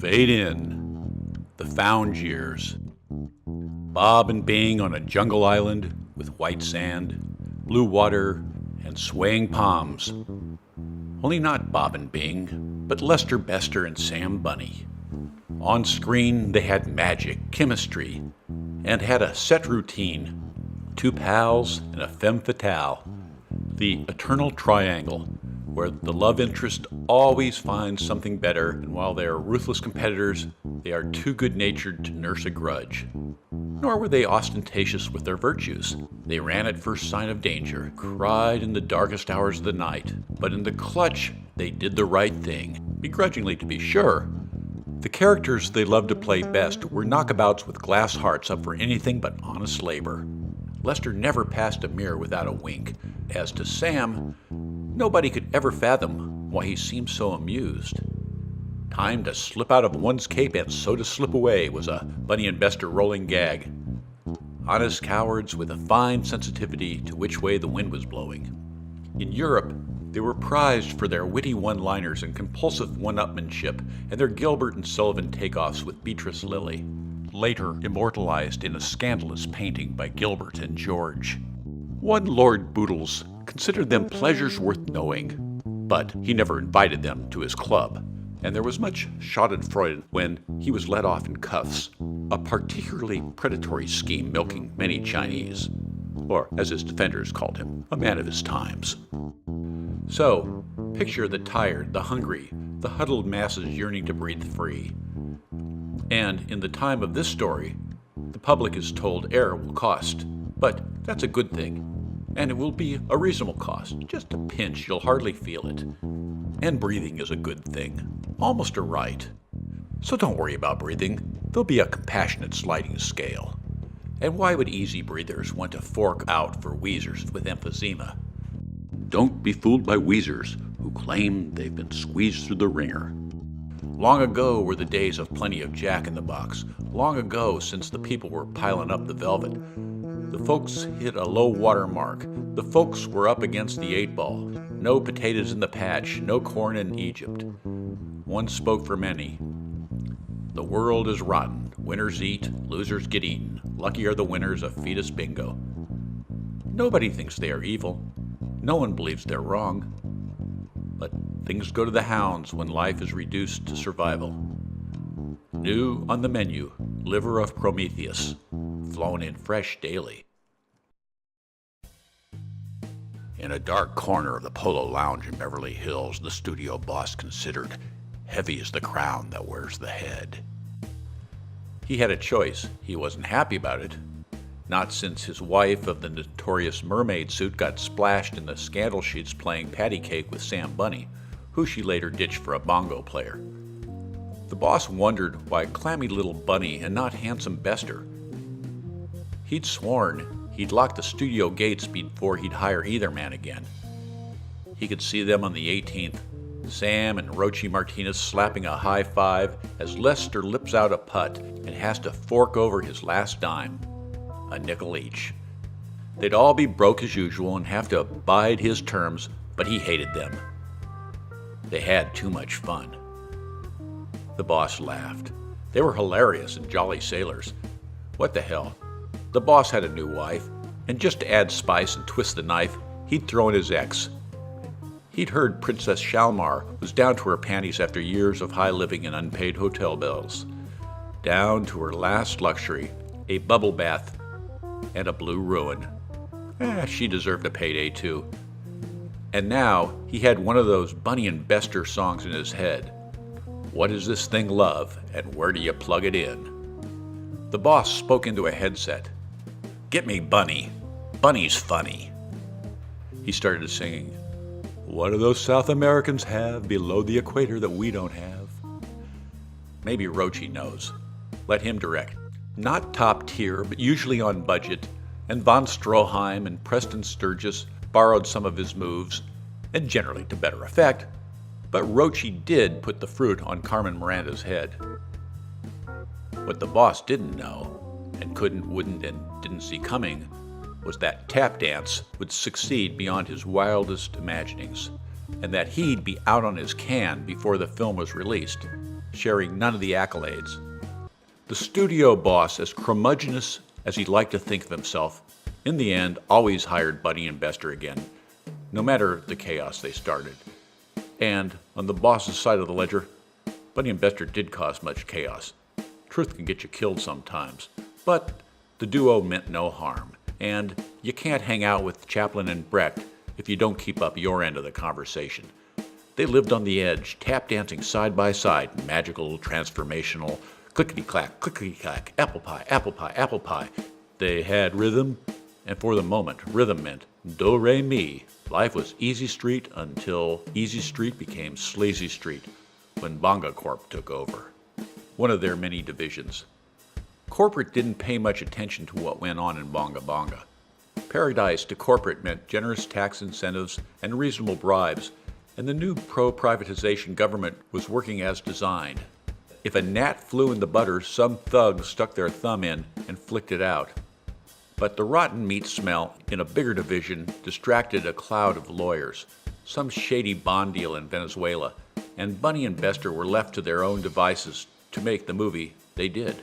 Fade in, the found years. Bob and Bing on a jungle island with white sand, blue water, and swaying palms. Only not Bob and Bing, but Lester Bester and Sam Bunny. On screen, they had magic, chemistry, and had a set routine. Two pals and a femme fatale. The eternal triangle, where the love interest always finds something better, and while they are ruthless competitors, they are too good-natured to nurse a grudge. Nor were they ostentatious with their virtues. They ran at first sign of danger, cried in the darkest hours of the night, but in the clutch, they did the right thing, begrudgingly to be sure. The characters they loved to play best were knockabouts with glass hearts up for anything but honest labor. Lester never passed a mirror without a wink. As to Sam, nobody could ever fathom why he seemed so amused. Time to slip out of one's cape and so to slip away was a Bunny and Bester rolling gag. Honest cowards with a fine sensitivity to which way the wind was blowing. In Europe, they were prized for their witty one-liners and compulsive one-upmanship and their Gilbert and Sullivan takeoffs with Beatrice Lilly, later immortalized in a scandalous painting by Gilbert and George. One Lord Boodles considered them pleasures worth knowing, but he never invited them to his club, and there was much schadenfreude when he was let off in cuffs, a particularly predatory scheme milking many Chinese, or as his defenders called him, a man of his times. So, picture the tired, the hungry, the huddled masses yearning to breathe free. And in the time of this story, the public is told air will cost, but that's a good thing. And it will be a reasonable cost, just a pinch, you'll hardly feel it. And breathing is a good thing, almost a right. So don't worry about breathing, there'll be a compassionate sliding scale. And why would easy breathers want to fork out for wheezers with emphysema? Don't be fooled by wheezers who claim they've been squeezed through the ringer. Long ago were the days of plenty of Jack in the Box. Long ago, since the people were piling up the velvet. The folks hit a low water mark. The folks were up against the 8-ball. No potatoes in the patch, no corn in Egypt. One spoke for many. The world is rotten. Winners eat, losers get eaten. Lucky are the winners of fetus bingo. Nobody thinks they are evil. No one believes they're wrong. But things go to the hounds when life is reduced to survival. New on the menu, liver of Prometheus, flown in fresh daily. In a dark corner of the Polo Lounge in Beverly Hills, the studio boss considered, heavy is the crown that wears the head. He had a choice. He wasn't happy about it. Not since his wife of the notorious mermaid suit got splashed in the scandal sheets playing patty cake with Sam Bunny, who she later ditched for a bongo player. The boss wondered why clammy little Bunny and not handsome Bester. He'd sworn he'd lock the studio gates before he'd hire either man again. He could see them on the 18th, Sam and Rochi Martinez slapping a high five as Lester lips out a putt and has to fork over his last dime. A nickel each. They'd all be broke as usual and have to abide his terms, but he hated them. They had too much fun. The boss laughed. They were hilarious and jolly sailors. What the hell? The boss had a new wife, and just to add spice and twist the knife, he'd throw in his ex. He'd heard Princess Shalmar was down to her panties after years of high living and unpaid hotel bills. Down to her last luxury, a bubble bath and a blue ruin. She deserved a payday too. And now he had one of those Bunny and Bester songs in his head. What is this thing love, and where do you plug it in? The boss spoke into a headset. Get me Bunny. Bunny's funny. He started singing. What do those South Americans have below the equator that we don't have? Maybe Rochi knows. Let him direct. Not top tier, but usually on budget, and von Stroheim and Preston Sturgis borrowed some of his moves, and generally to better effect, but Rochi did put the fruit on Carmen Miranda's head. What the boss didn't know, and couldn't, wouldn't, and didn't see coming, was that tap dance would succeed beyond his wildest imaginings, and that he'd be out on his can before the film was released. sharing none of the accolades. The studio boss, as curmudgeonous as he'd like to think of himself, in the end always hired Bunny and Bester again, no matter the chaos they started. And on the boss's side of the ledger, Bunny and Bester did cause much chaos. Truth can get you killed sometimes, but the duo meant no harm, and you can't hang out with Chaplin and Brecht if you don't keep up your end of the conversation. They lived on the edge, tap dancing side by side, magical, transformational, clickety-clack, apple pie, apple pie, apple pie. They had rhythm, and for the moment, rhythm meant do-re-mi. Life was Easy Street until Easy Street became Sleazy Street, when Bonga Corp took over, one of their many divisions. Corporate didn't pay much attention to what went on in Bonga Bonga. Paradise to corporate meant generous tax incentives and reasonable bribes, and the new pro-privatization government was working as designed. If a gnat flew in the butter, some thugs stuck their thumb in and flicked it out. But the rotten meat smell in a bigger division distracted a cloud of lawyers, some shady bond deal in Venezuela, and Bunny and Bester were left to their own devices to make the movie they did.